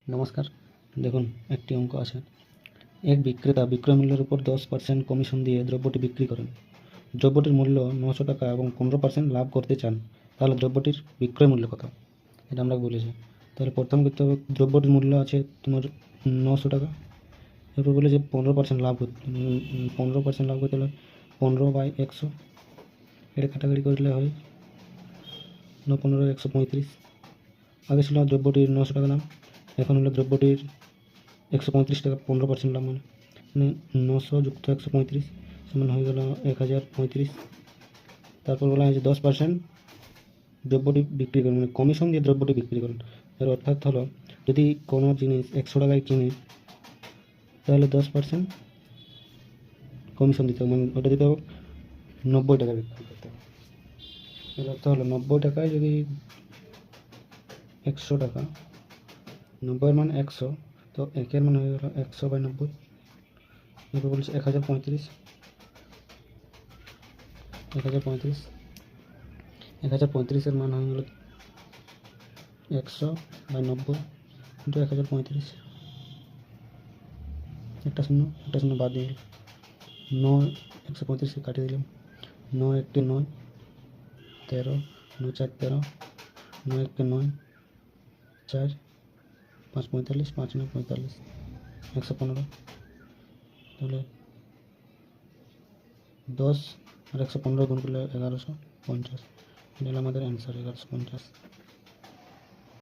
নমস্কার। দেখুন, একটি অঙ্ক আছে। এক বিক্রেতা বিক্রয় মূল্যের উপর 10% কমিশন দিয়ে দ্রব্যটি বিক্রি করেন। দ্রব্যটির মূল্য 900 টাকা এবং 15% লাভ করতে চান। তাহলে দ্রব্যটির বিক্রয় মূল্য কত? এটা আমরা বলেছি। তাহলে প্রথম করতে হবে, দ্রব্যটির মূল্য আছে তোমার 900 টাকা। এরপর বলে যে 15% লাভ করতে 15% লাভ করতে হলে 15/100, এটা কাটাকাটি করলে হয় 15 135। আগে ছিল দ্রব্যটির 900 টাকা দাম, এখন হলো দ্রব্যটির 135 টাকা 15% লাভ, মানে 900 যুক্ত 135 সমান হয়ে গেল 1035। তারপর বলা হয়েছে 10% দ্রব্যটি বিক্রি করেন, মানে কমিশন দিয়ে দ্রব্যটি বিক্রি করেন। এর অর্থাৎ হলো, যদি কোনো জিনিস 100 টাকায় কিনে তাহলে 10% কমিশন দিতে হবে, মানে ওটা দিতে হবে 90 টাকা বিক্রি করতে হবে। এর অর্থ হলো 90 টাকায় যদি 100 টাকা, 90 মান 100, তো একের মান হয়ে গেল 100/90। এরপর বলছে 1035। 1035 মান হয়ে গেল 100/90 ইন্টু 1035। একটা শূন্য বাদ দিয়ে 9, 135কে কাটিয়ে দিলাম। 9 1 9, 13, 9 4 13, 9 1 9, 4, 5 45, 5 9 45, 115। তাহলে 10 আর 115 গুণ করলে 1150। এটা হলো আমাদের অ্যান্সার, 1150।